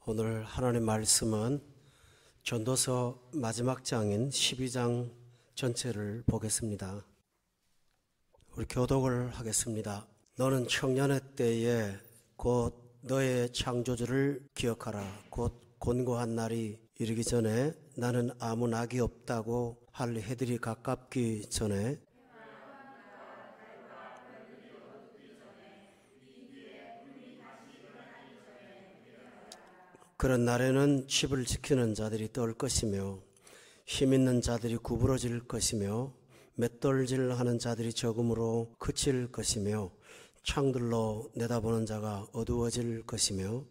오늘 하나님 말씀은 전도서 마지막 장인 12장 전체를 보겠습니다. 우리 교독을 하겠습니다. 너는 청년의 때에 곧 너의 창조주를 기억하라. 곧 곤고한 날이 이르기 전에 나는 아무 낙이 없다고 할 해들이 가깝기 전에 그런 날에는 집을 지키는 자들이 떨 것이며 힘 있는 자들이 구부러질 것이며 맷돌질하는 자들이 적음으로 그칠 것이며 창들로 내다보는 자가 어두워질 것이며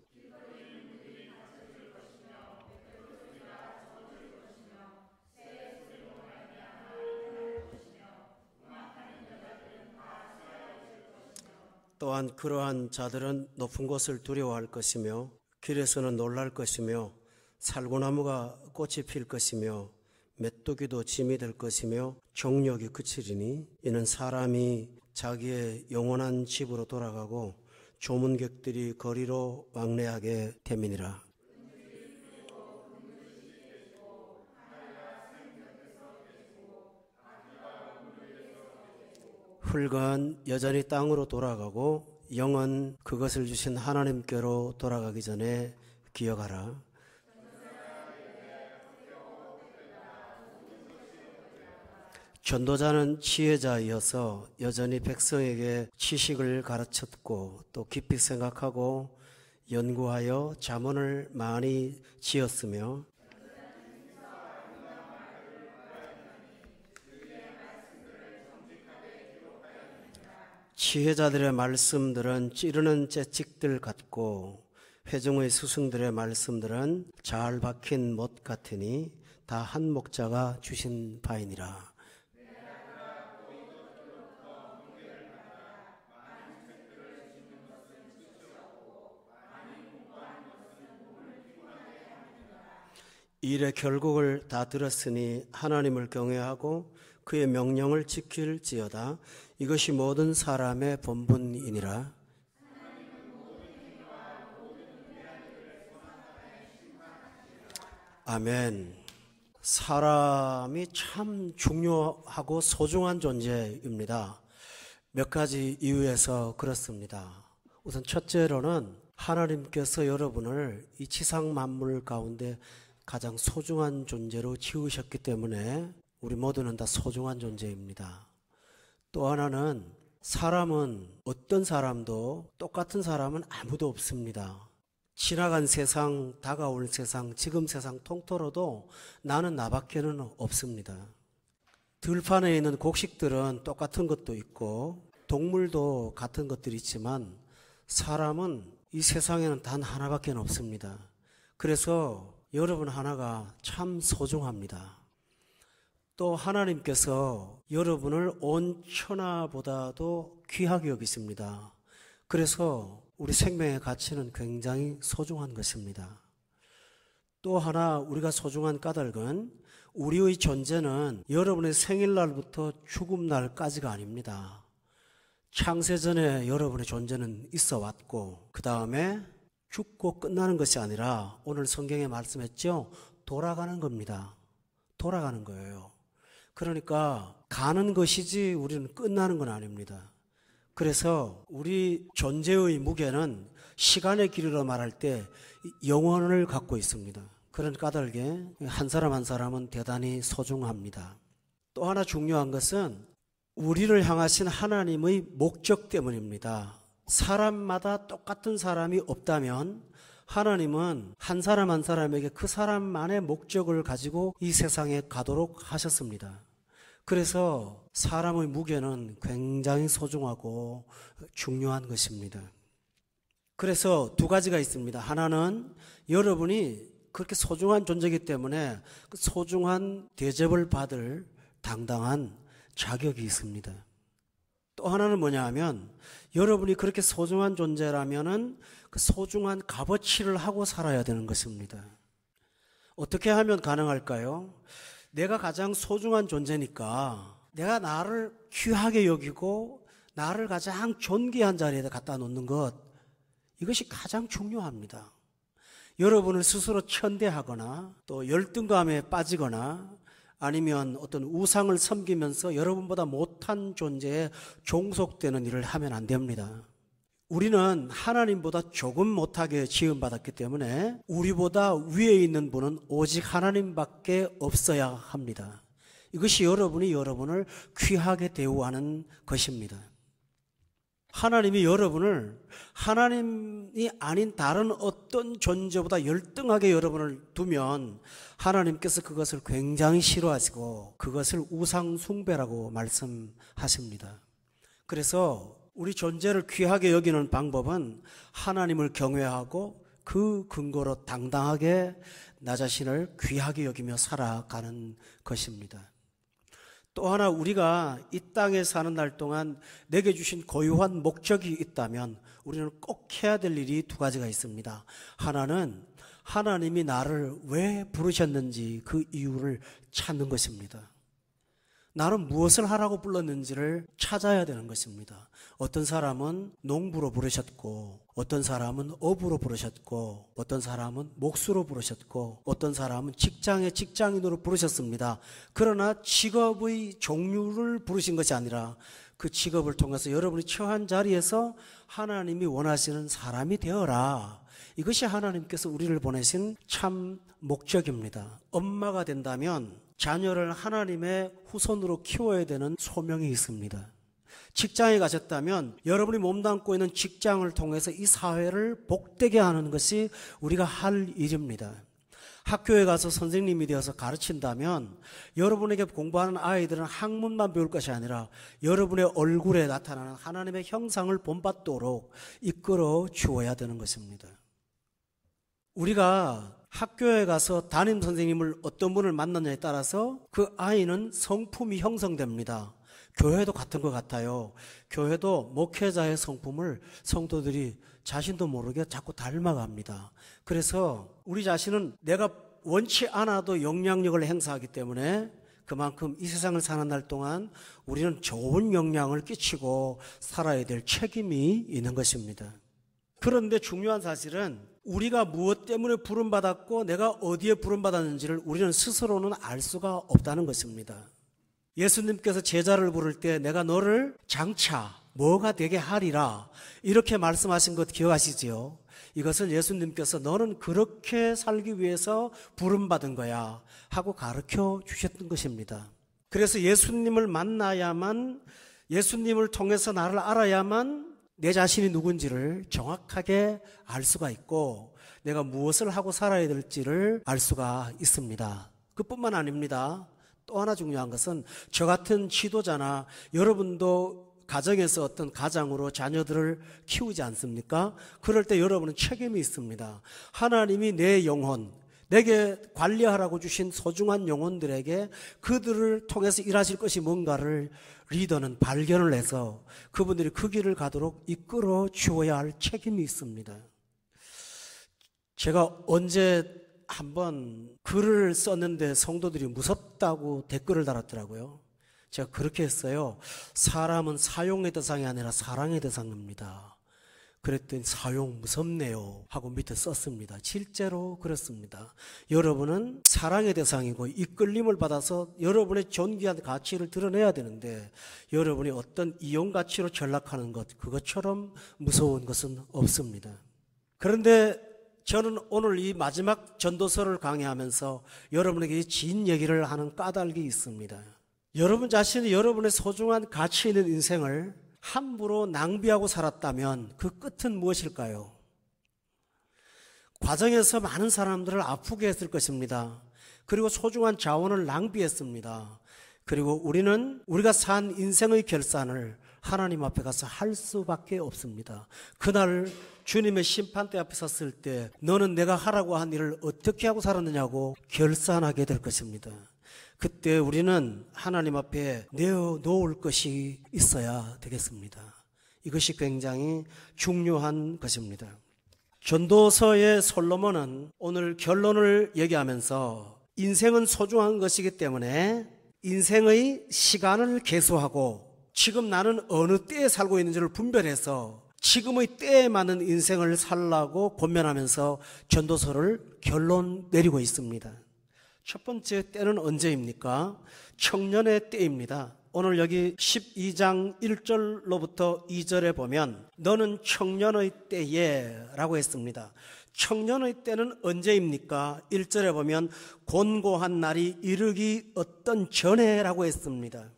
또한 그러한 자들은 높은 곳을 두려워할 것이며 길에서는 놀랄 것이며 살구나무가 꽃이 필 것이며 메뚜기도 짐이 될 것이며 정욕이 그치리니 이는 사람이 자기의 영원한 집으로 돌아가고 조문객들이 거리로 왕래하게 됨이니라. 흙은 여전히 땅으로 돌아가고 영은 그것을 주신 하나님께로 돌아가기 전에 기억하라. 전도자는 지혜자이어서 여전히 백성에게 지식을 가르쳤고 또 깊이 생각하고 연구하여 잠언을 많이 지었으며 지혜자들의 말씀들은 찌르는 채찍들 같고 회중의 스승들의 말씀들은 잘 박힌 못 같으니 다 한 목자가 주신 바이니라. 일의 결국을 다 들었으니 하나님을 경외하고 그의 명령을 지킬지어다. 이것이 모든 사람의 본분이니라. 아멘. 사람이 참 중요하고 소중한 존재입니다. 몇 가지 이유에서 그렇습니다. 우선 첫째로는 하나님께서 여러분을 이 지상 만물 가운데 가장 소중한 존재로 지으셨기 때문에 우리 모두는 다 소중한 존재입니다. 또 하나는 사람은 어떤 사람도 똑같은 사람은 아무도 없습니다. 지나간 세상, 다가올 세상, 지금 세상 통틀어도 나는 나밖에는 없습니다. 들판에 있는 곡식들은 똑같은 것도 있고 동물도 같은 것들이 있지만 사람은 이 세상에는 단 하나밖에 없습니다. 그래서 여러분 하나가 참 소중합니다. 또 하나님께서 여러분을 온 천하보다도 귀하게 여기십니다. 그래서 우리 생명의 가치는 굉장히 소중한 것입니다. 또 하나 우리가 소중한 까닭은 우리의 존재는 여러분의 생일날부터 죽음날까지가 아닙니다. 창세전에 여러분의 존재는 있어 왔고 그 다음에 죽고 끝나는 것이 아니라 오늘 성경에 말씀했죠. 돌아가는 겁니다. 돌아가는 거예요. 그러니까 가는 것이지 우리는 끝나는 건 아닙니다. 그래서 우리 존재의 무게는 시간의 길이로 말할 때 영원을 갖고 있습니다. 그런 까닭에 한 사람 한 사람은 대단히 소중합니다. 또 하나 중요한 것은 우리를 향하신 하나님의 목적 때문입니다. 사람마다 똑같은 사람이 없다면 하나님은 한 사람 한 사람에게 그 사람만의 목적을 가지고 이 세상에 가도록 하셨습니다. 그래서 사람의 무게는 굉장히 소중하고 중요한 것입니다. 그래서 두 가지가 있습니다. 하나는 여러분이 그렇게 소중한 존재이기 때문에 그 소중한 대접을 받을 당당한 자격이 있습니다. 또 하나는 뭐냐 하면 여러분이 그렇게 소중한 존재라면은 그 소중한 값어치를 하고 살아야 되는 것입니다. 어떻게 하면 가능할까요? 내가 가장 소중한 존재니까 내가 나를 귀하게 여기고 나를 가장 존귀한 자리에 갖다 놓는 것, 이것이 가장 중요합니다. 여러분을 스스로 천대하거나 또 열등감에 빠지거나 아니면 어떤 우상을 섬기면서 여러분보다 못한 존재에 종속되는 일을 하면 안 됩니다. 우리는 하나님보다 조금 못하게 지음받았기 때문에 우리보다 위에 있는 분은 오직 하나님밖에 없어야 합니다. 이것이 여러분을 귀하게 대우하는 것입니다. 하나님이 여러분을 하나님이 아닌 다른 어떤 존재보다 열등하게 여러분을 두면 하나님께서 그것을 굉장히 싫어하시고 그것을 우상 숭배라고 말씀하십니다. 그래서 우리 존재를 귀하게 여기는 방법은 하나님을 경외하고 그 근거로 당당하게 나 자신을 귀하게 여기며 살아가는 것입니다. 또 하나 우리가 이 땅에 사는 날 동안 내게 주신 고유한 목적이 있다면 우리는 꼭 해야 될 일이 두 가지가 있습니다. 하나는 하나님이 나를 왜 부르셨는지 그 이유를 찾는 것입니다. 나는 무엇을 하라고 불렀는지를 찾아야 되는 것입니다. 어떤 사람은 농부로 부르셨고 어떤 사람은 어부로 부르셨고 어떤 사람은 목수로 부르셨고 어떤 사람은 직장의 직장인으로 부르셨습니다. 그러나 직업의 종류를 부르신 것이 아니라 그 직업을 통해서 여러분이 처한 자리에서 하나님이 원하시는 사람이 되어라. 이것이 하나님께서 우리를 보내신 참 목적입니다. 엄마가 된다면 자녀를 하나님의 후손으로 키워야 되는 소명이 있습니다. 직장에 가셨다면 여러분이 몸담고 있는 직장을 통해서 이 사회를 복되게 하는 것이 우리가 할 일입니다. 학교에 가서 선생님이 되어서 가르친다면 여러분에게 공부하는 아이들은 학문만 배울 것이 아니라 여러분의 얼굴에 나타나는 하나님의 형상을 본받도록 이끌어 주어야 되는 것입니다. 우리가 학교에 가서 담임 선생님을 어떤 분을 만났냐에 따라서 그 아이는 성품이 형성됩니다. 교회도 같은 것 같아요. 교회도 목회자의 성품을 성도들이 자신도 모르게 자꾸 닮아갑니다. 그래서 우리 자신은 내가 원치 않아도 영향력을 행사하기 때문에 그만큼 이 세상을 사는 날 동안 우리는 좋은 영향을 끼치고 살아야 될 책임이 있는 것입니다. 그런데 중요한 사실은 우리가 무엇 때문에 부름받았고 내가 어디에 부름받았는지를 우리는 스스로는 알 수가 없다는 것입니다. 예수님께서 제자를 부를 때 내가 너를 장차 뭐가 되게 하리라 이렇게 말씀하신 것 기억하시지요? 이것은 예수님께서 너는 그렇게 살기 위해서 부름받은 거야 하고 가르쳐 주셨던 것입니다. 그래서 예수님을 만나야만, 예수님을 통해서 나를 알아야만 내 자신이 누군지를 정확하게 알 수가 있고 내가 무엇을 하고 살아야 될지를 알 수가 있습니다. 그뿐만 아닙니다. 또 하나 중요한 것은 저 같은 지도자나 여러분도 가정에서 어떤 가장으로 자녀들을 키우지 않습니까? 그럴 때 여러분은 책임이 있습니다. 하나님이 내 영혼, 내게 관리하라고 주신 소중한 영혼들에게 그들을 통해서 일하실 것이 뭔가를 리더는 발견을 해서 그분들이 그 길을 가도록 이끌어 주어야 할 책임이 있습니다. 제가 언제 한번 글을 썼는데 성도들이 무섭다고 댓글을 달았더라고요. 제가 그렇게 했어요. 사람은 사용의 대상이 아니라 사랑의 대상입니다. 그랬더니 사용 무섭네요 하고 밑에 썼습니다. 실제로 그렇습니다. 여러분은 사랑의 대상이고 이끌림을 받아서 여러분의 존귀한 가치를 드러내야 되는데 여러분이 어떤 이용 가치로 전락하는 것, 그것처럼 무서운 것은 없습니다. 그런데 저는 오늘 이 마지막 전도서를 강의하면서 여러분에게 진 얘기를 하는 까닭이 있습니다. 여러분 자신이 여러분의 소중한 가치 있는 인생을 함부로 낭비하고 살았다면 그 끝은 무엇일까요? 과정에서 많은 사람들을 아프게 했을 것입니다. 그리고 소중한 자원을 낭비했습니다. 그리고 우리가 산 인생의 결산을 하나님 앞에 가서 할 수밖에 없습니다. 그날 주님의 심판대 앞에 섰을 때 너는 내가 하라고 한 일을 어떻게 하고 살았느냐고 결산하게 될 것입니다. 그때 우리는 하나님 앞에 내어놓을 것이 있어야 되겠습니다. 이것이 굉장히 중요한 것입니다. 전도서의 솔로몬은 오늘 결론을 얘기하면서 인생은 소중한 것이기 때문에 인생의 시간을 계수하고 지금 나는 어느 때에 살고 있는지를 분별해서 지금의 때에 맞는 인생을 살라고 권면하면서 전도서를 결론 내리고 있습니다. 첫 번째 때는 언제입니까? 청년의 때입니다. 오늘 여기 12장 1절로부터 2절에 보면 너는 청년의 때에 라고 했습니다. 청년의 때는 언제입니까? 1절에 보면 곤고한 날이 이르기 어떤 전에 라고 했습니다.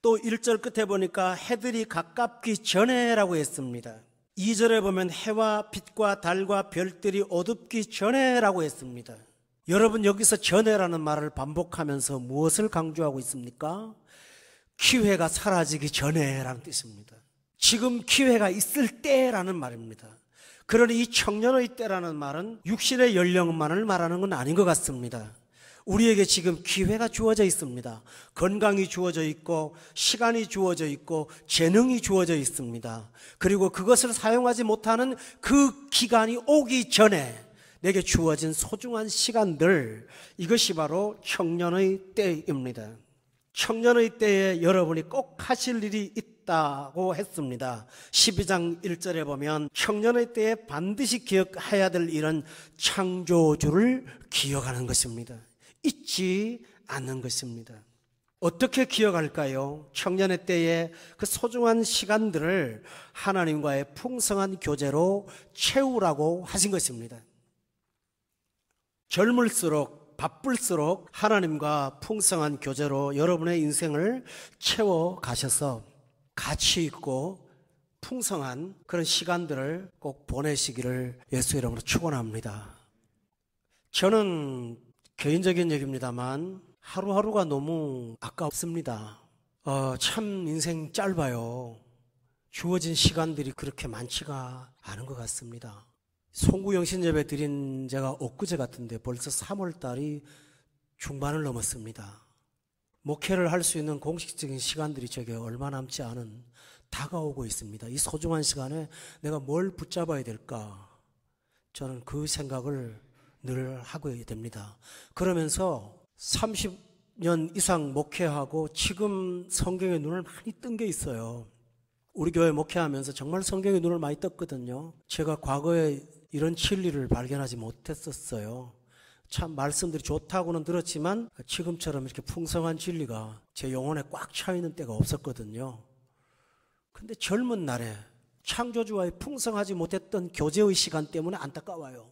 또 1절 끝에 보니까 해들이 가깝기 전에 라고 했습니다. 2절에 보면 해와 빛과 달과 별들이 어둡기 전에 라고 했습니다. 여러분 여기서 전에라는 말을 반복하면서 무엇을 강조하고 있습니까? 기회가 사라지기 전에 라는 뜻입니다. 지금 기회가 있을 때라는 말입니다. 그러니 이 청년의 때라는 말은 육신의 연령만을 말하는 건 아닌 것 같습니다. 우리에게 지금 기회가 주어져 있습니다. 건강이 주어져 있고 시간이 주어져 있고 재능이 주어져 있습니다. 그리고 그것을 사용하지 못하는 그 기간이 오기 전에 내게 주어진 소중한 시간들, 이것이 바로 청년의 때입니다. 청년의 때에 여러분이 꼭 하실 일이 있다고 했습니다. 12장 1절에 보면 청년의 때에 반드시 기억해야 될 일은 창조주를 기억하는 것입니다. 잊지 않는 것입니다. 어떻게 기억할까요? 청년의 때에 그 소중한 시간들을 하나님과의 풍성한 교제로 채우라고 하신 것입니다. 젊을수록 바쁠수록 하나님과 풍성한 교제로 여러분의 인생을 채워 가셔서 가치 있고 풍성한 그런 시간들을 꼭 보내시기를 예수 이름으로 축원합니다. 저는 개인적인 얘기입니다만 하루하루가 너무 아깝습니다. 참 인생 짧아요. 주어진 시간들이 그렇게 많지가 않은 것 같습니다. 송구영신 예배 드린 제가 엊그제 같은데 벌써 3월 달이 중반을 넘었습니다. 목회를 할 수 있는 공식적인 시간들이 제게 얼마 남지 않은 다가오고 있습니다. 이 소중한 시간에 내가 뭘 붙잡아야 될까? 저는 그 생각을 늘 하게 됩니다. 그러면서 30년 이상 목회하고 지금 성경에 눈을 많이 뜬 게 있어요. 우리 교회 목회하면서 정말 성경에 눈을 많이 떴거든요. 제가 과거에 이런 진리를 발견하지 못했었어요. 참 말씀들이 좋다고는 들었지만 지금처럼 이렇게 풍성한 진리가 제 영혼에 꽉 차 있는 때가 없었거든요. 근데 젊은 날에 창조주와의 풍성하지 못했던 교제의 시간 때문에 안타까워요.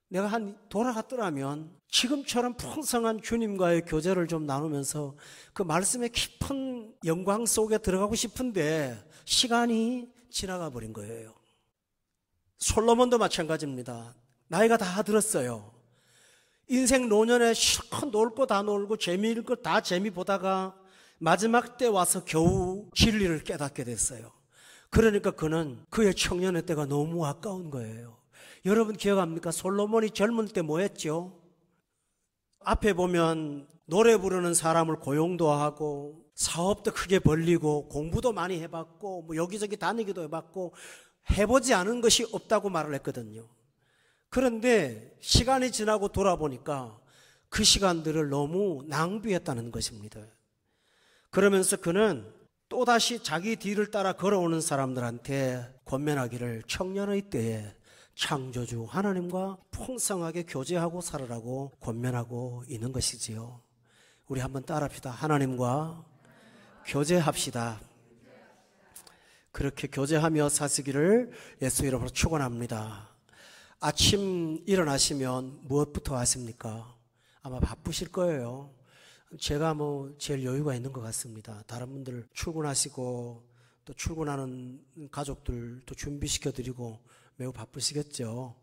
내가 돌아갔더라면 지금처럼 풍성한 주님과의 교제를 좀 나누면서 그 말씀의 깊은 영광 속에 들어가고 싶은데 시간이 지나가 버린 거예요. 솔로몬도 마찬가지입니다. 나이가 다 들었어요. 인생 노년에 실컷 놀 거 다 놀고 재미있는 거 다 재미 보다가 마지막 때 와서 겨우 진리를 깨닫게 됐어요. 그러니까 그는 그의 청년의 때가 너무 아까운 거예요. 여러분 기억합니까? 솔로몬이 젊은 때 뭐 했죠? 앞에 보면 노래 부르는 사람을 고용도 하고 사업도 크게 벌리고 공부도 많이 해봤고 뭐 여기저기 다니기도 해봤고 해보지 않은 것이 없다고 말을 했거든요. 그런데 시간이 지나고 돌아보니까 그 시간들을 너무 낭비했다는 것입니다. 그러면서 그는 또다시 자기 뒤를 따라 걸어오는 사람들한테 권면하기를 청년의 때에 창조주 하나님과 풍성하게 교제하고 살으라고 권면하고 있는 것이지요. 우리 한번 따라합시다. 하나님과 교제합시다. 그렇게 교제하며 사시기를 예수 이름으로 축원합니다. 아침 일어나시면 무엇부터 하십니까? 아마 바쁘실 거예요. 제가 제일 여유가 있는 것 같습니다. 다른 분들 출근하시고 또 출근하는 가족들도 준비시켜드리고 매우 바쁘시겠죠.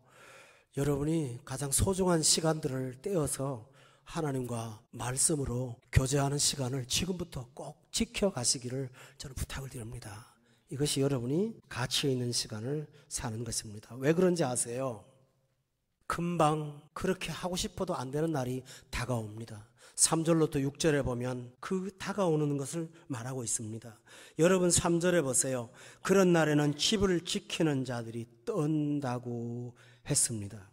여러분이 가장 소중한 시간들을 떼어서 하나님과 말씀으로 교제하는 시간을 지금부터 꼭 지켜가시기를 저는 부탁을 드립니다. 이것이 여러분이 가치 있는 시간을 사는 것입니다. 왜 그런지 아세요? 금방 그렇게 하고 싶어도 안 되는 날이 다가옵니다. 3절로부터 6절에 보면 그 다가오는 것을 말하고 있습니다. 여러분 3절에 보세요. 그런 날에는 집을 지키는 자들이 떤다고 했습니다.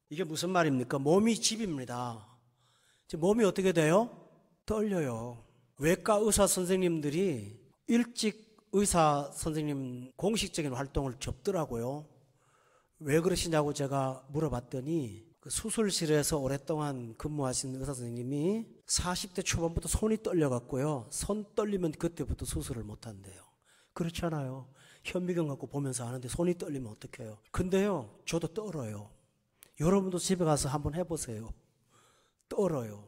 이게 무슨 말입니까? 몸이 집입니다. 몸이 어떻게 돼요? 떨려요. 외과 의사 선생님들이 일찍 의사 선생님 공식적인 활동을 접더라고요. 왜 그러시냐고 제가 물어봤더니 그 수술실에서 오랫동안 근무하신 의사 선생님이 40대 초반부터 손이 떨려갖고요. 손 떨리면 그때부터 수술을 못한대요. 그렇잖아요. 현미경 갖고 보면서 하는데 손이 떨리면 어떡해요. 근데요, 저도 떨어요. 여러분도 집에 가서 한번 해보세요. 떨어요.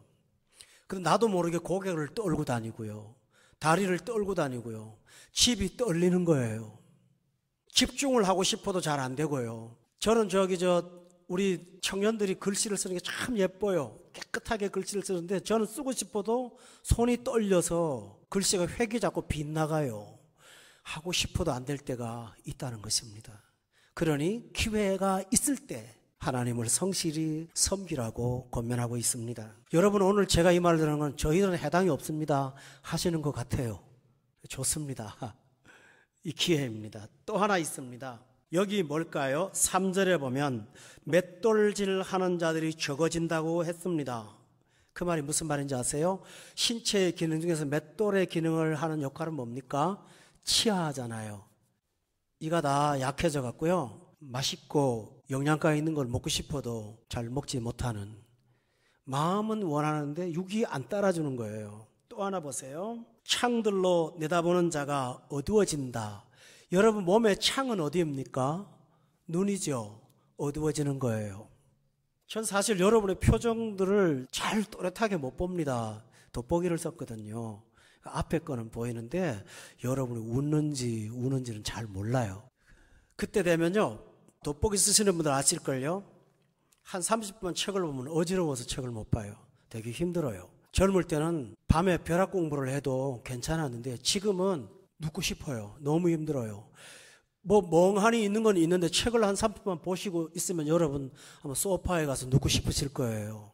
근데 나도 모르게 고개를 떨고 다니고요. 다리를 떨고 다니고요. 집이 떨리는 거예요. 집중을 하고 싶어도 잘 안 되고요. 저는 우리 청년들이 글씨를 쓰는 게 참 예뻐요. 깨끗하게 글씨를 쓰는데 저는 쓰고 싶어도 손이 떨려서 글씨가 획이 자꾸 빗나가요. 하고 싶어도 안 될 때가 있다는 것입니다. 그러니 기회가 있을 때 하나님을 성실히 섬기라고 권면하고 있습니다. 여러분, 오늘 제가 이 말을 드리는 건 저희들은 해당이 없습니다 하시는 것 같아요. 좋습니다. 이 기회입니다. 또 하나 있습니다. 여기 뭘까요? 3절에 보면 맷돌질 하는 자들이 적어진다고 했습니다. 그 말이 무슨 말인지 아세요? 신체의 기능 중에서 맷돌의 기능을 하는 역할은 뭡니까? 치아잖아요. 이가 다 약해져 갖고요. 맛있고 영양가 있는 걸 먹고 싶어도 잘 먹지 못하는, 마음은 원하는데 육이 안 따라주는 거예요. 또 하나 보세요. 창들로 내다보는 자가 어두워진다. 여러분, 몸의 창은 어디입니까? 눈이죠. 어두워지는 거예요. 전 사실 여러분의 표정들을 잘 또렷하게 못 봅니다. 돋보기를 썼거든요. 앞에 거는 보이는데 여러분이 웃는지 우는지는 잘 몰라요. 그때 되면요, 돋보기 쓰시는 분들 아실걸요? 한 30분 책을 보면 어지러워서 책을 못 봐요. 되게 힘들어요. 젊을 때는 밤에 벼락 공부를 해도 괜찮았는데 지금은 눕고 싶어요. 너무 힘들어요. 뭐 멍하니 있는 건 있는데 책을 한 30분만 보시고 있으면 여러분 아마 소파에 가서 눕고 싶으실 거예요.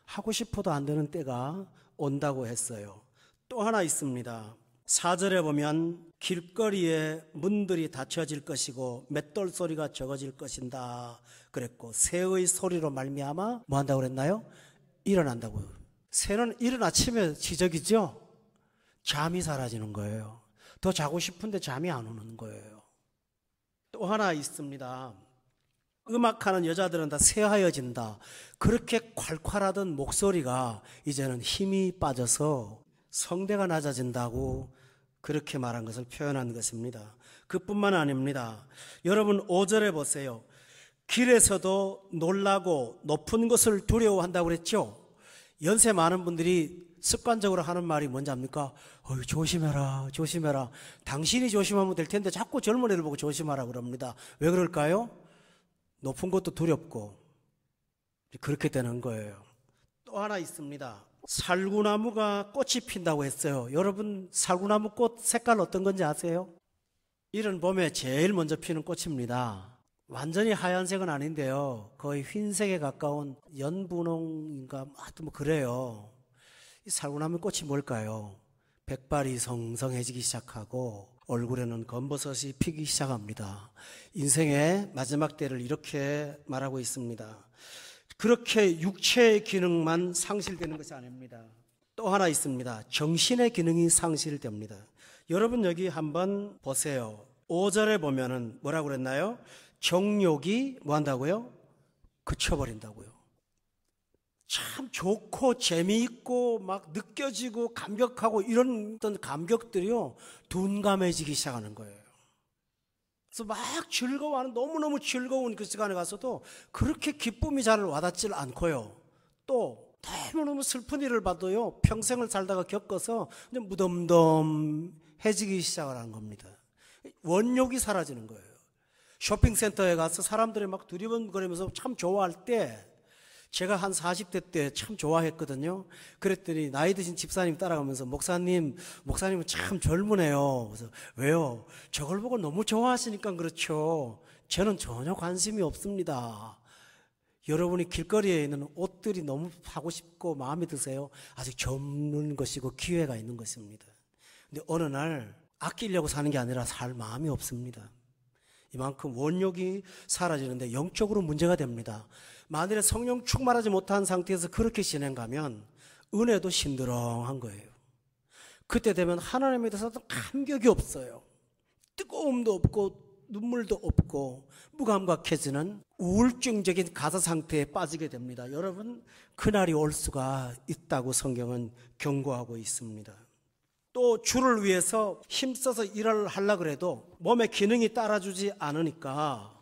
하고 싶어도 안 되는 때가 온다고 했어요. 또 하나 있습니다. 4절에 보면 길거리에 문들이 닫혀질 것이고 맷돌 소리가 적어질 것인다 그랬고, 새의 소리로 말미암아 뭐 한다고 그랬나요? 일어난다고요. 새는 이른 아침에 지적이죠. 잠이 사라지는 거예요. 더 자고 싶은데 잠이 안 오는 거예요. 또 하나 있습니다. 음악하는 여자들은 다 새하여진다. 그렇게 콸콸하던 목소리가 이제는 힘이 빠져서 성대가 낮아진다고 그렇게 말한 것을 표현한 것입니다. 그뿐만 아닙니다. 여러분, 5절에 보세요. 길에서도 놀라고 높은 것을 두려워한다고 그랬죠. 연세 많은 분들이 습관적으로 하는 말이 뭔지 압니까? 조심해라, 조심해라. 당신이 조심하면 될 텐데 자꾸 젊은 애들 보고 조심하라 그럽니다. 왜 그럴까요? 높은 것도 두렵고 그렇게 되는 거예요. 또 하나 있습니다. 살구나무가 꽃이 핀다고 했어요. 여러분, 살구나무 꽃 색깔 어떤 건지 아세요? 이른 봄에 제일 먼저 피는 꽃입니다. 완전히 하얀색은 아닌데요, 거의 흰색에 가까운 연분홍인가 하여튼 뭐 그래요. 이 살구나무 꽃이 뭘까요? 백발이 성성해지기 시작하고 얼굴에는 검버섯이 피기 시작합니다. 인생의 마지막 때를 이렇게 말하고 있습니다. 그렇게 육체의 기능만 상실되는 것이 아닙니다. 또 하나 있습니다. 정신의 기능이 상실됩니다. 여러분, 여기 한번 보세요. 5절에 보면은 뭐라고 그랬나요? 정욕이 뭐 한다고요? 그쳐버린다고요. 참 좋고 재미있고 막 느껴지고 감격하고 이런 어떤 감격들이요, 둔감해지기 시작하는 거예요. 그래서 막 즐거워하는, 너무너무 즐거운 그 시간에 가서도 그렇게 기쁨이 잘 와닿질 않고요. 또 너무너무 슬픈 일을 봐도요, 평생을 살다가 겪어서 이제 무덤덤해지기 시작을 하는 겁니다. 원욕이 사라지는 거예요. 쇼핑센터에 가서 사람들이 막 두리번거리면서 참 좋아할 때, 제가 한 40대 때 참 좋아했거든요. 그랬더니 나이 드신 집사님 따라가면서 목사님은 참 젊으네요. 그래서 왜요? 저걸 보고 너무 좋아하시니까 그렇죠. 저는 전혀 관심이 없습니다. 여러분이 길거리에 있는 옷들이 너무 사고 싶고 마음에 드세요? 아직 젊은 것이고 기회가 있는 것입니다. 근데 어느 날 아끼려고 사는 게 아니라 살 마음이 없습니다. 이만큼 원욕이 사라지는데 영적으로 문제가 됩니다. 만일에 성령 충만하지 못한 상태에서 그렇게 진행가면 은혜도 신드렁한 거예요. 그때 되면 하나님에 대해서 감격이 없어요. 뜨거움도 없고 눈물도 없고 무감각해지는 우울증적인 가사 상태에 빠지게 됩니다. 여러분, 그날이 올 수가 있다고 성경은 경고하고 있습니다. 또 주를 위해서 힘써서 일을 하려고 해도 몸의 기능이 따라주지 않으니까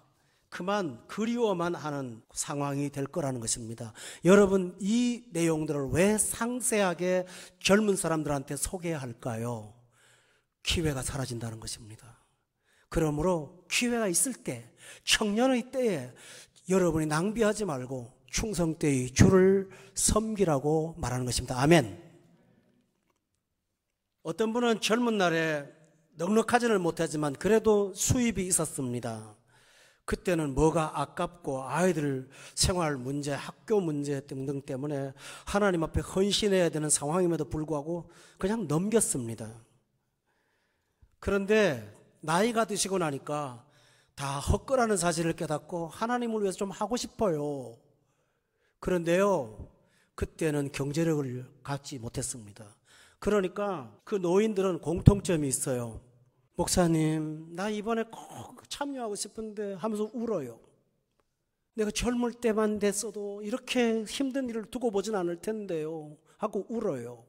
그만 그리워만 하는 상황이 될 거라는 것입니다. 여러분, 이 내용들을 왜 상세하게 젊은 사람들한테 소개해야 할까요? 기회가 사라진다는 것입니다. 그러므로 기회가 있을 때, 청년의 때에 여러분이 낭비하지 말고 충성되이 주를 섬기라고 말하는 것입니다. 아멘. 어떤 분은 젊은 날에 넉넉하지는 못하지만 그래도 수입이 있었습니다. 그때는 뭐가 아깝고 아이들 생활 문제, 학교 문제 등등 때문에 하나님 앞에 헌신해야 되는 상황임에도 불구하고 그냥 넘겼습니다. 그런데 나이가 드시고 나니까 다 헛거라는 사실을 깨닫고 하나님을 위해서 좀 하고 싶어요. 그런데요, 그때는 경제력을 갖지 못했습니다. 그러니까 그 노인들은 공통점이 있어요. 목사님, 나 이번에 꼭 참여하고 싶은데 하면서 울어요. 내가 젊을 때만 됐어도 이렇게 힘든 일을 두고 보진 않을 텐데요 하고 울어요.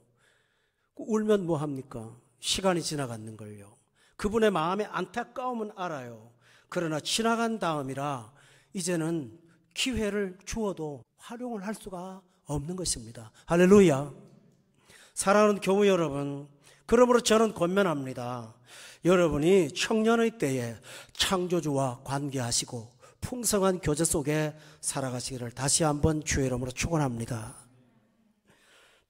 울면 뭐 합니까? 시간이 지나가는 걸요. 그분의 마음의 안타까움은 알아요. 그러나 지나간 다음이라 이제는 기회를 주어도 활용을 할 수가 없는 것입니다. 할렐루야. 사랑하는 교우 여러분, 그러므로 저는 권면합니다. 여러분이 청년의 때에 창조주와 관계하시고 풍성한 교제 속에 살아가시기를 다시 한번 주의 이름으로 축원합니다.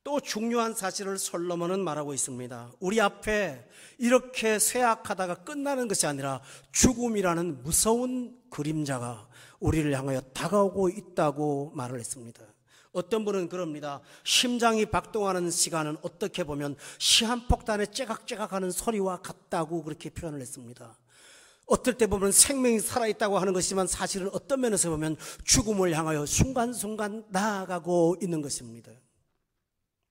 또 중요한 사실을 솔로몬은 말하고 있습니다. 우리 앞에 이렇게 쇠약하다가 끝나는 것이 아니라 죽음이라는 무서운 그림자가 우리를 향하여 다가오고 있다고 말을 했습니다. 어떤 분은 그럽니다. 심장이 박동하는 시간은 어떻게 보면 시한폭탄의 째각째각하는 소리와 같다고 그렇게 표현을 했습니다. 어떨 때 보면 생명이 살아있다고 하는 것이지만 사실은 어떤 면에서 보면 죽음을 향하여 순간순간 나아가고 있는 것입니다.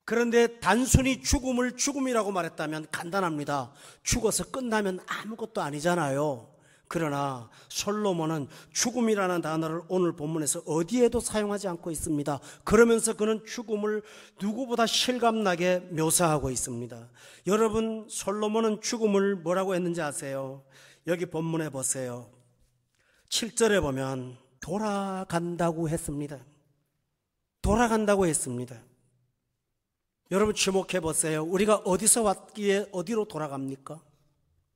그런데 단순히 죽음을 죽음이라고 말했다면 간단합니다. 죽어서 끝나면 아무것도 아니잖아요. 그러나 솔로몬은 죽음이라는 단어를 오늘 본문에서 어디에도 사용하지 않고 있습니다. 그러면서 그는 죽음을 누구보다 실감나게 묘사하고 있습니다. 여러분, 솔로몬은 죽음을 뭐라고 했는지 아세요? 여기 본문에 보세요. 7절에 보면 돌아간다고 했습니다. 돌아간다고 했습니다. 여러분 주목해 보세요. 우리가 어디서 왔기에 어디로 돌아갑니까?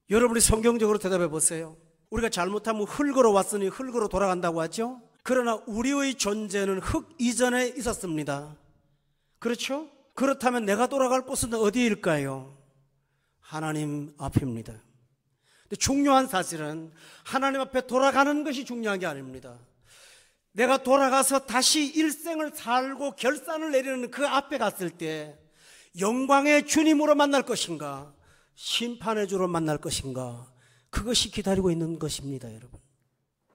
여러분이 성경적으로 대답해 보세요. 우리가 잘못하면 흙으로 왔으니 흙으로 돌아간다고 하죠. 그러나 우리의 존재는 흙 이전에 있었습니다. 그렇죠? 그렇다면 내가 돌아갈 곳은 어디일까요? 하나님 앞입니다. 근데 중요한 사실은 하나님 앞에 돌아가는 것이 중요한 게 아닙니다. 내가 돌아가서 다시 일생을 살고 결산을 내리는 그 앞에 갔을 때 영광의 주님으로 만날 것인가, 심판의 주로 만날 것인가, 그것이 기다리고 있는 것입니다, 여러분.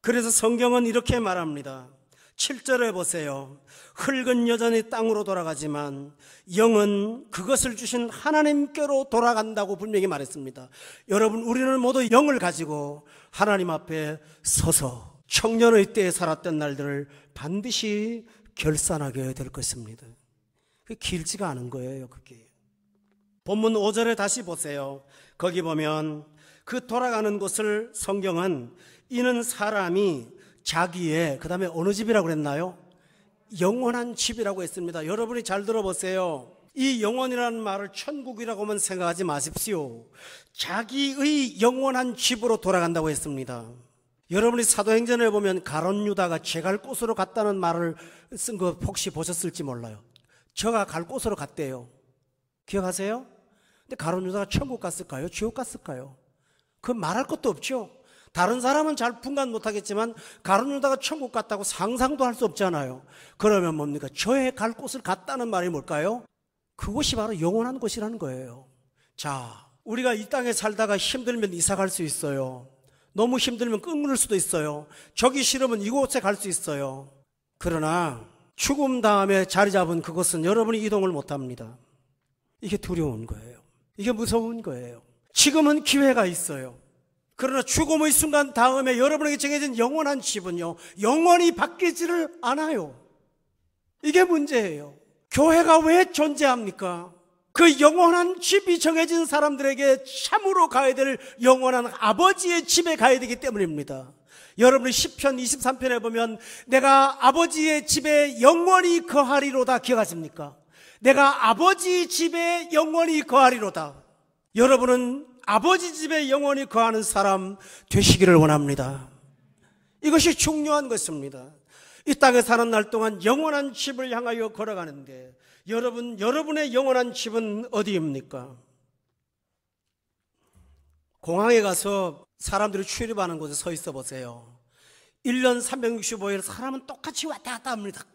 그래서 성경은 이렇게 말합니다. 7절에 보세요. 흙은 여전히 땅으로 돌아가지만 영은 그것을 주신 하나님께로 돌아간다고 분명히 말했습니다. 여러분, 우리는 모두 영을 가지고 하나님 앞에 서서 청년의 때에 살았던 날들을 반드시 결산하게 될 것입니다. 그게 길지가 않은 거예요, 그게. 본문 5절에 다시 보세요. 거기 보면 그 돌아가는 곳을 성경은 이는 사람이 자기의, 그 다음에 어느 집이라고 그랬나요? 영원한 집이라고 했습니다. 여러분이 잘 들어보세요. 이 영원이라는 말을 천국이라고만 생각하지 마십시오. 자기의 영원한 집으로 돌아간다고 했습니다. 여러분이 사도행전에 보면 가룟 유다가 제 갈 곳으로 갔다는 말을 쓴 거 혹시 보셨을지 몰라요. 저가 갈 곳으로 갔대요. 기억하세요? 근데 가룟 유다가 천국 갔을까요? 지옥 갔을까요? 그 말할 것도 없죠. 다른 사람은 잘 분간 못하겠지만 가룟 유다가 천국 갔다고 상상도 할 수 없잖아요. 그러면 뭡니까? 저의 갈 곳을 갔다는 말이 뭘까요? 그곳이 바로 영원한 곳이라는 거예요. 자, 우리가 이 땅에 살다가 힘들면 이사 갈 수 있어요. 너무 힘들면 끊을 수도 있어요. 저기 싫으면 이곳에 갈 수 있어요. 그러나 죽음 다음에 자리 잡은 그곳은 여러분이 이동을 못합니다. 이게 두려운 거예요. 이게 무서운 거예요. 지금은 기회가 있어요. 그러나 죽음의 순간 다음에 여러분에게 정해진 영원한 집은요, 영원히 바뀌지를 않아요. 이게 문제예요. 교회가 왜 존재합니까? 그 영원한 집이 정해진 사람들에게 참으로 가야 될 영원한 아버지의 집에 가야 되기 때문입니다. 여러분이 시편 23편에 보면 내가 아버지의 집에 영원히 거하리로다 기억하십니까? 내가 아버지 집에 영원히 거하리로다. 여러분은 아버지 집에 영원히 거하는 사람 되시기를 원합니다. 이것이 중요한 것입니다. 이 땅에 사는 날 동안 영원한 집을 향하여 걸어가는데 여러분의 영원한 집은 어디입니까? 공항에 가서 사람들이 출입하는 곳에 서 있어 보세요. 1년 365일 사람은 똑같이 왔다 갔다 합니다.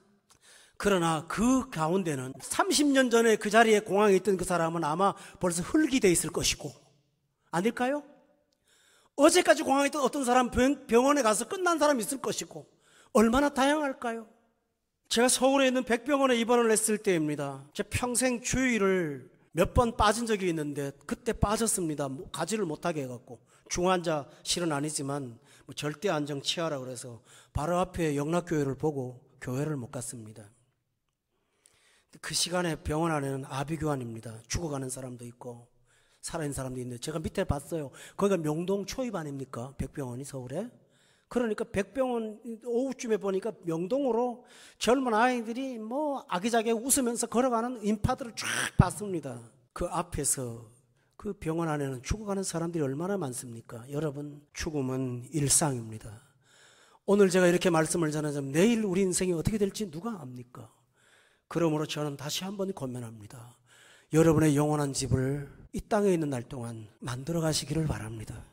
그러나 그 가운데는 30년 전에 그 자리에 공항에 있던 그 사람은 아마 벌써 흙이 돼 있을 것이고, 아닐까요? 어제까지 공항에 있던 어떤 사람 병원에 가서 끝난 사람이 있을 것이고, 얼마나 다양할까요? 제가 서울에 있는 백병원에 입원을 했을 때입니다. 제 평생 주의를 몇 번 빠진 적이 있는데 그때 빠졌습니다. 가지를 못하게 해갖고. 중환자실은 아니지만 절대 안정 치하라 그래서 바로 앞에 영락교회를 보고 교회를 못 갔습니다. 그 시간에 병원 안에는 아비규환입니다. 죽어가는 사람도 있고 살아있는 사람도 있는데 제가 밑에 봤어요. 거기가 명동 초입 아닙니까? 백병원이 서울에. 그러니까 백병원 오후쯤에 보니까 명동으로 젊은 아이들이 아기자기하게 웃으면서 걸어가는 인파들을 쫙 봤습니다. 그 앞에서 그 병원 안에는 죽어가는 사람들이 얼마나 많습니까? 여러분, 죽음은 일상입니다. 오늘 제가 이렇게 말씀을 전하자면 내일 우리 인생이 어떻게 될지 누가 압니까? 그러므로 저는 다시 한번 권면합니다. 여러분의 영원한 집을 이 땅에 있는 날 동안 만들어 가시기를 바랍니다.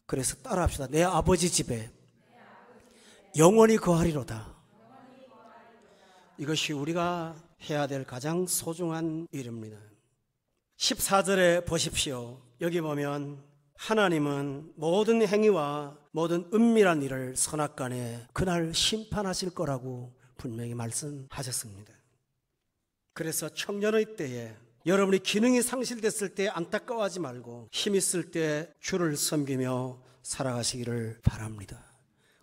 그래서 따라합시다. 내 아버지 집에 영원히 거하리로다. 이것이 우리가 해야 될 가장 소중한 일입니다. 14절에 보십시오. 여기 보면 하나님은 모든 행위와 모든 은밀한 일을 선악간에 그날 심판하실 거라고 분명히 말씀하셨습니다. 그래서 청년의 때에 여러분이 기능이 상실됐을 때 안타까워하지 말고 힘 있을 때 주를 섬기며 살아가시기를 바랍니다.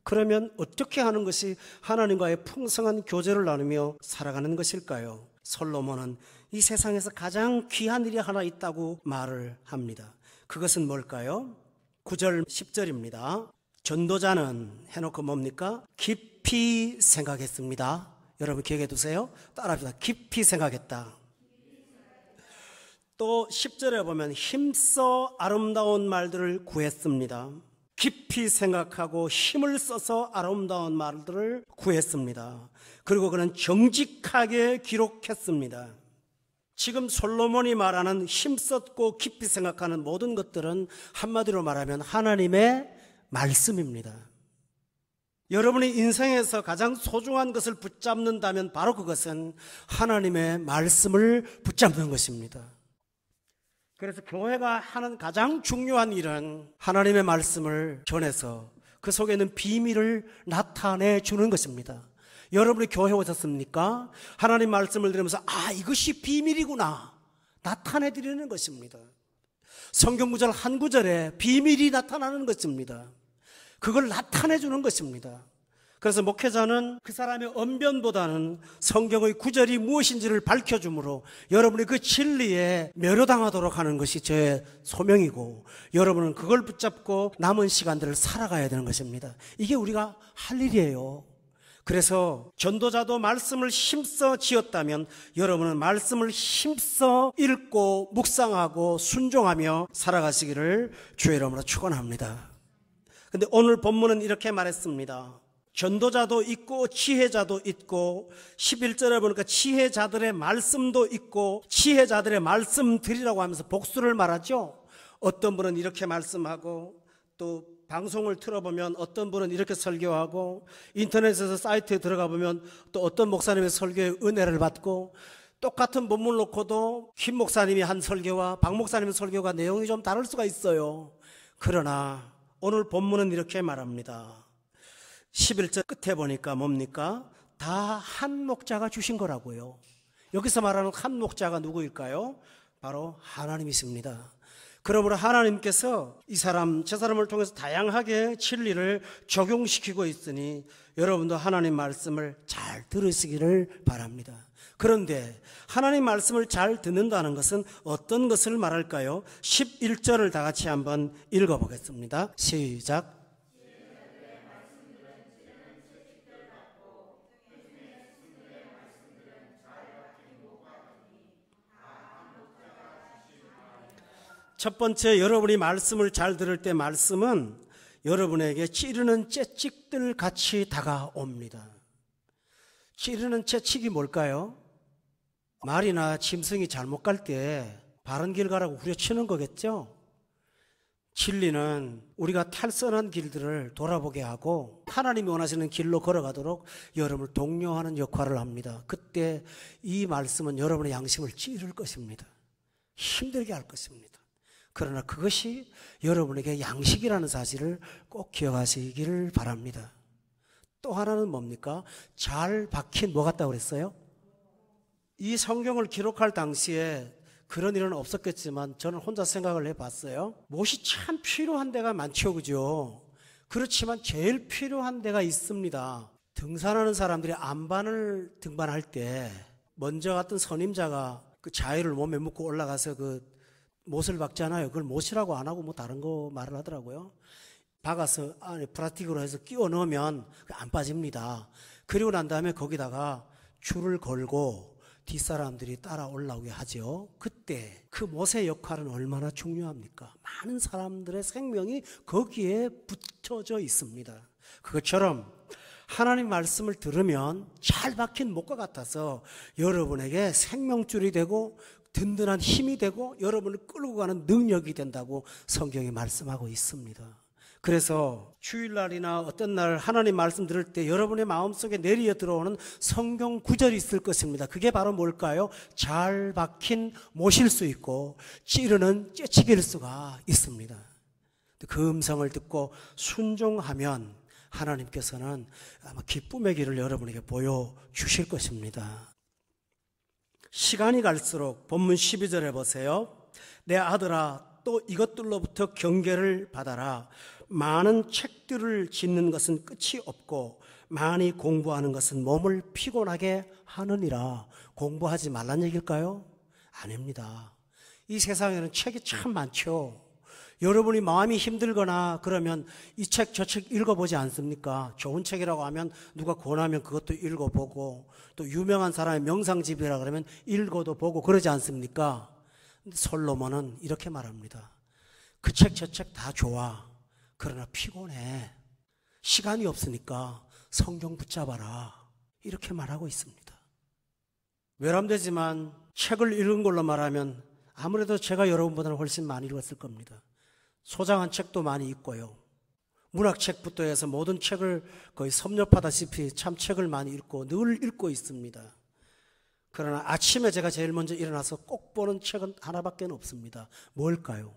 그러면 어떻게 하는 것이 하나님과의 풍성한 교제를 나누며 살아가는 것일까요? 솔로몬은 이 세상에서 가장 귀한 일이 하나 있다고 말을 합니다. 그것은 뭘까요? 9절 10절입니다. 전도자는 해놓고 뭡니까? 깊이 생각했습니다. 여러분 기억해 두세요. 따라합시다. 깊이 생각했다. 또 10절에 보면 힘써 아름다운 말들을 구했습니다. 깊이 생각하고 힘을 써서 아름다운 말들을 구했습니다. 그리고 그는 정직하게 기록했습니다. 지금 솔로몬이 말하는 힘썼고 깊이 생각하는 모든 것들은 한마디로 말하면 하나님의 말씀입니다. 여러분이 인생에서 가장 소중한 것을 붙잡는다면 바로 그것은 하나님의 말씀을 붙잡는 것입니다. 그래서 교회가 하는 가장 중요한 일은 하나님의 말씀을 전해서 그 속에 있는 비밀을 나타내 주는 것입니다. 여러분이 교회에 오셨습니까? 하나님 말씀을 들으면서 이것이 비밀이구나 나타내 드리는 것입니다. 성경 구절 한 구절에 비밀이 나타나는 것입니다. 그걸 나타내 주는 것입니다. 그래서 목회자는 그 사람의 언변보다는 성경의 구절이 무엇인지를 밝혀주므로 여러분이 그 진리에 매료당하도록 하는 것이 저의 소명이고, 여러분은 그걸 붙잡고 남은 시간들을 살아가야 되는 것입니다. 이게 우리가 할 일이에요. 그래서 전도자도 말씀을 힘써 지었다면 여러분은 말씀을 힘써 읽고 묵상하고 순종하며 살아가시기를 주의 이름으로 축원합니다. 근데 오늘 본문은 이렇게 말했습니다. 전도자도 있고 지혜자도 있고, 11절에 보니까 지혜자들의 말씀도 있고 지혜자들의 말씀들이라고 하면서 복수를 말하죠. 어떤 분은 이렇게 말씀하고, 또 방송을 틀어보면 어떤 분은 이렇게 설교하고, 인터넷에서 사이트에 들어가 보면 또 어떤 목사님의 설교에 은혜를 받고, 똑같은 본문 놓고도 김 목사님이 한 설교와 박 목사님의 설교가 내용이 좀 다를 수가 있어요. 그러나 오늘 본문은 이렇게 말합니다. 11절 끝에 보니까 뭡니까? 다 한 목자가 주신 거라고요. 여기서 말하는 한 목자가 누구일까요? 바로 하나님이십니다. 그러므로 하나님께서 이 사람 저 사람을 통해서 다양하게 진리를 적용시키고 있으니 여러분도 하나님 말씀을 잘 들으시기를 바랍니다. 그런데 하나님 말씀을 잘 듣는다는 것은 어떤 것을 말할까요? 11절을 다 같이 한번 읽어보겠습니다. 시작. 첫 번째, 여러분이 말씀을 잘 들을 때 말씀은 여러분에게 찌르는 채찍들 같이 다가옵니다. 찌르는 채찍이 뭘까요? 말이나 짐승이 잘못 갈 때 바른 길 가라고 후려치는 거겠죠? 진리는 우리가 탈선한 길들을 돌아보게 하고 하나님이 원하시는 길로 걸어가도록 여러분을 독려하는 역할을 합니다. 그때 이 말씀은 여러분의 양심을 찌를 것입니다. 힘들게 할 것입니다. 그러나 그것이 여러분에게 양식이라는 사실을 꼭 기억하시기를 바랍니다. 또 하나는 뭡니까? 잘 박힌 뭐 같다고 그랬어요? 이 성경을 기록할 당시에 그런 일은 없었겠지만 저는 혼자 생각을 해봤어요. 못이 참 필요한 데가 많죠, 그죠? 그렇지만 제일 필요한 데가 있습니다. 등산하는 사람들이 안반을 등반할 때 먼저 갔던 선임자가 그 자위를 몸에 묶고 올라가서 그 못을 박잖아요. 그걸 못이라고 안 하고 뭐 다른 거 말을 하더라고요. 박아서 안에 플라스틱으로 해서 끼워 넣으면 안 빠집니다. 그리고 난 다음에 거기다가 줄을 걸고 뒷사람들이 따라 올라오게 하죠. 그때 그 못의 역할은 얼마나 중요합니까? 많은 사람들의 생명이 거기에 붙여져 있습니다. 그것처럼 하나님 말씀을 들으면 잘 박힌 못과 같아서 여러분에게 생명줄이 되고 든든한 힘이 되고 여러분을 끌고 가는 능력이 된다고 성경이 말씀하고 있습니다. 그래서 주일날이나 어떤 날 하나님 말씀 들을 때 여러분의 마음속에 내리어 들어오는 성경 구절이 있을 것입니다. 그게 바로 뭘까요? 잘 박힌 못일 수 있고 찌르는 째치기일 수가 있습니다. 그 음성을 듣고 순종하면 하나님께서는 아마 기쁨의 길을 여러분에게 보여주실 것입니다. 시간이 갈수록 본문 12절에 보세요. 내 아들아 또 이것들로부터 경계를 받아라. 많은 책들을 짓는 것은 끝이 없고 많이 공부하는 것은 몸을 피곤하게 하느니라. 공부하지 말란 얘기일까요? 아닙니다. 이 세상에는 책이 참 많죠. 여러분이 마음이 힘들거나 그러면 이 책 저 책 읽어보지 않습니까? 좋은 책이라고 하면 누가 권하면 그것도 읽어보고 또 유명한 사람의 명상집이라 그러면 읽어도 보고 그러지 않습니까? 근데 솔로몬은 이렇게 말합니다. 그 책 저 책 다 좋아. 그러나 피곤해. 시간이 없으니까 성경 붙잡아라. 이렇게 말하고 있습니다. 외람되지만 책을 읽은 걸로 말하면 아무래도 제가 여러분보다는 훨씬 많이 읽었을 겁니다. 소장한 책도 많이 있고요. 문학책부터 해서 모든 책을 거의 섭렵하다시피 참 책을 많이 읽고 늘 읽고 있습니다. 그러나 아침에 제가 제일 먼저 일어나서 꼭 보는 책은 하나밖에 없습니다. 뭘까요?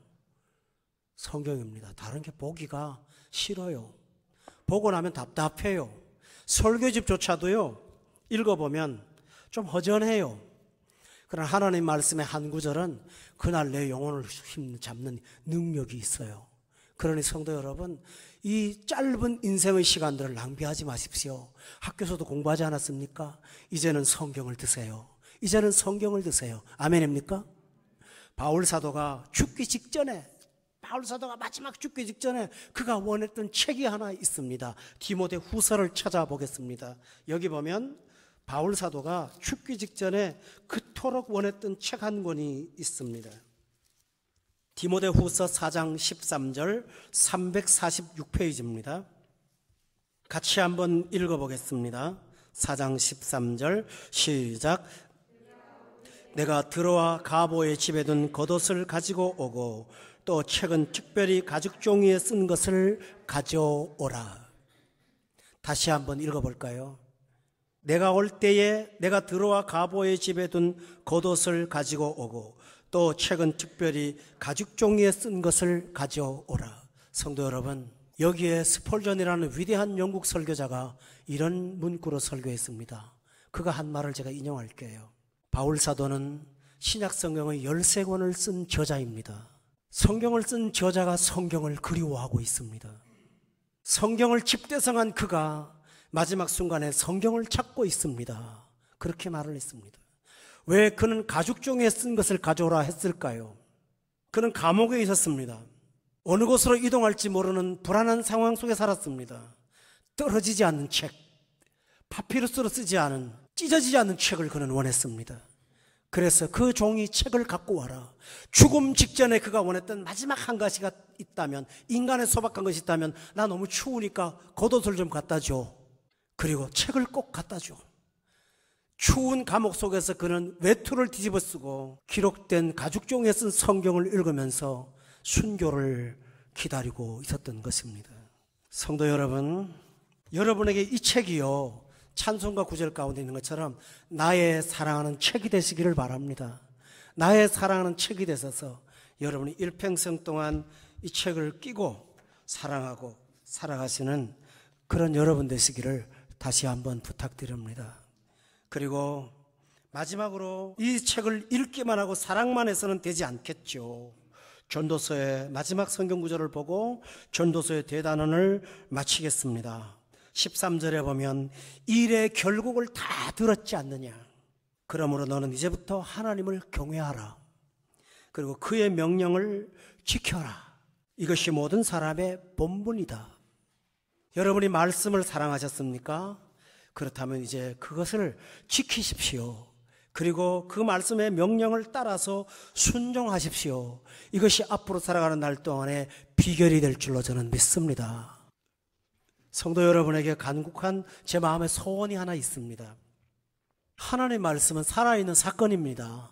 성경입니다. 다른 게 보기가 싫어요. 보고 나면 답답해요. 설교집조차도요, 읽어보면 좀 허전해요. 그러나 하나님 말씀의 한 구절은 그날 내 영혼을 힘잡는 능력이 있어요. 그러니 성도 여러분, 이 짧은 인생의 시간들을 낭비하지 마십시오. 학교에서도 공부하지 않았습니까? 이제는 성경을 드세요. 이제는 성경을 드세요. 아멘입니까? 바울 사도가 죽기 직전에, 마지막 죽기 직전에 그가 원했던 책이 하나 있습니다. 디모데 후서를 찾아보겠습니다. 여기 보면 바울 사도가 죽기 직전에 그토록 원했던 책 한 권이 있습니다. 디모데 후서 4장 13절 346페이지입니다. 같이 한번 읽어보겠습니다. 4장 13절 시작. 내가 드로아 가보의 집에 둔 겉옷을 가지고 오고 또 책은 특별히 가죽 종이에 쓴 것을 가져오라. 다시 한번 읽어볼까요? 내가 올 때에 내가 드로아 가보의 집에 둔 겉옷을 가지고 오고 또 책은 특별히 가죽 종이에 쓴 것을 가져오라. 성도 여러분, 여기에 스폴전이라는 위대한 영국 설교자가 이런 문구로 설교했습니다. 그가 한 말을 제가 인용할게요. 바울 사도는 신약 성경의 13권을 쓴 저자입니다. 성경을 쓴 저자가 성경을 그리워하고 있습니다. 성경을 집대성한 그가 마지막 순간에 성경을 찾고 있습니다. 그렇게 말을 했습니다. 왜 그는 가죽종이에 쓴 것을 가져오라 했을까요? 그는 감옥에 있었습니다. 어느 곳으로 이동할지 모르는 불안한 상황 속에 살았습니다. 떨어지지 않는 책, 파피루스로 쓰지 않은, 찢어지지 않는 책을 그는 원했습니다. 그래서 그 종이 책을 갖고 와라. 죽음 직전에 그가 원했던 마지막 한 가지가 있다면, 인간의 소박한 것이 있다면, 나 너무 추우니까 겉옷을 좀 갖다 줘. 그리고 책을 꼭 갖다 줘. 추운 감옥 속에서 그는 외투를 뒤집어 쓰고 기록된 가죽종이에 쓴 성경을 읽으면서 순교를 기다리고 있었던 것입니다. 성도 여러분, 여러분에게 이 책이요, 찬송가 구절 가운데 있는 것처럼 나의 사랑하는 책이 되시기를 바랍니다. 나의 사랑하는 책이 되셔서 여러분이 일평생 동안 이 책을 끼고 사랑하고 살아가시는 그런 여러분 되시기를 다시 한번 부탁드립니다. 그리고 마지막으로 이 책을 읽기만 하고 사랑만 해서는 되지 않겠죠. 전도서의 마지막 성경 구절을 보고 전도서의 대단원을 마치겠습니다. 13절에 보면 일의 결국을 다 들었지 않느냐. 그러므로 너는 이제부터 하나님을 경외하라. 그리고 그의 명령을 지켜라. 이것이 모든 사람의 본분이다. 여러분이 말씀을 사랑하셨습니까? 그렇다면 이제 그것을 지키십시오. 그리고 그 말씀의 명령을 따라서 순종하십시오. 이것이 앞으로 살아가는 날 동안에 비결이 될 줄로 저는 믿습니다. 성도 여러분에게 간곡한 제 마음의 소원이 하나 있습니다. 하나님의 말씀은 살아있는 사건입니다.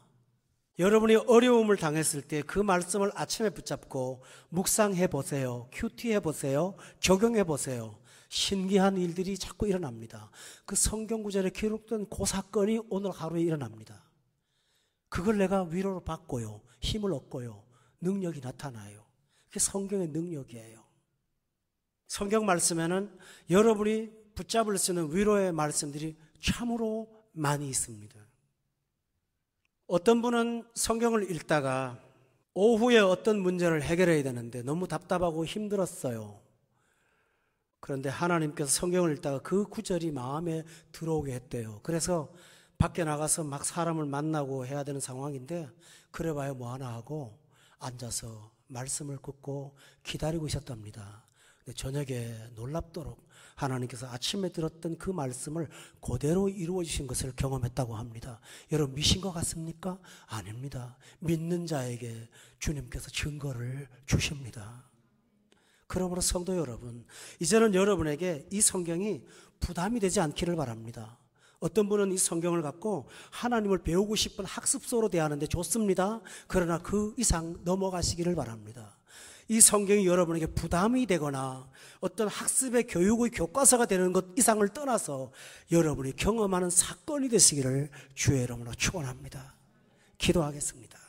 여러분이 어려움을 당했을 때 그 말씀을 아침에 붙잡고 묵상해 보세요. 큐티해 보세요. 적용해 보세요. 신기한 일들이 자꾸 일어납니다. 그 성경 구절에 기록된 그 사건이 오늘 하루에 일어납니다. 그걸 내가 위로를 받고요, 힘을 얻고요, 능력이 나타나요. 그게 성경의 능력이에요. 성경 말씀에는 여러분이 붙잡을 수 있는 위로의 말씀들이 참으로 많이 있습니다. 어떤 분은 성경을 읽다가 오후에 어떤 문제를 해결해야 되는데 너무 답답하고 힘들었어요. 그런데 하나님께서 성경을 읽다가 그 구절이 마음에 들어오게 했대요. 그래서 밖에 나가서 막 사람을 만나고 해야 되는 상황인데 그래봐야 뭐하나 하고 앉아서 말씀을 듣고 기다리고 있었답니다. 근데 저녁에 놀랍도록 하나님께서 아침에 들었던 그 말씀을 그대로 이루어 주신 것을 경험했다고 합니다. 여러분 믿으신 것 같습니까? 아닙니다. 믿는 자에게 주님께서 증거를 주십니다. 그러므로 성도 여러분, 이제는 여러분에게 이 성경이 부담이 되지 않기를 바랍니다. 어떤 분은 이 성경을 갖고 하나님을 배우고 싶은 학습소로 대하는데 좋습니다. 그러나 그 이상 넘어가시기를 바랍니다. 이 성경이 여러분에게 부담이 되거나 어떤 학습의 교육의 교과서가 되는 것 이상을 떠나서 여러분이 경험하는 사건이 되시기를 주의 이름으로 축원합니다. 기도하겠습니다.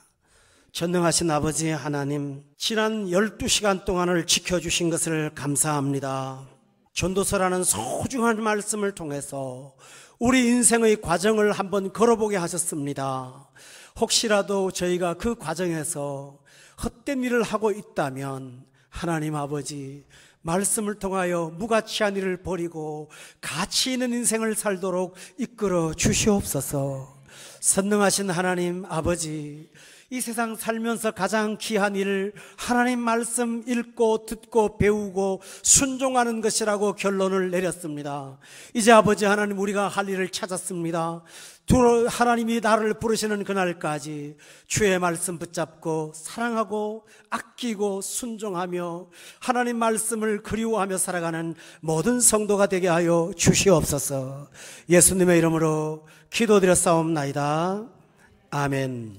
전능하신 아버지 하나님, 지난 12시간 동안을 지켜주신 것을 감사합니다. 전도서라는 소중한 말씀을 통해서 우리 인생의 과정을 한번 걸어보게 하셨습니다. 혹시라도 저희가 그 과정에서 헛된 일을 하고 있다면 하나님 아버지, 말씀을 통하여 무가치한 일을 버리고 가치 있는 인생을 살도록 이끌어 주시옵소서. 선능하신 하나님 아버지, 이 세상 살면서 가장 귀한 일, 하나님 말씀 읽고 듣고 배우고 순종하는 것이라고 결론을 내렸습니다. 이제 아버지 하나님, 우리가 할 일을 찾았습니다. 하나님이 나를 부르시는 그날까지 주의 말씀 붙잡고 사랑하고 아끼고 순종하며 하나님 말씀을 그리워하며 살아가는 모든 성도가 되게 하여 주시옵소서. 예수님의 이름으로 기도드렸사옵나이다. 아멘.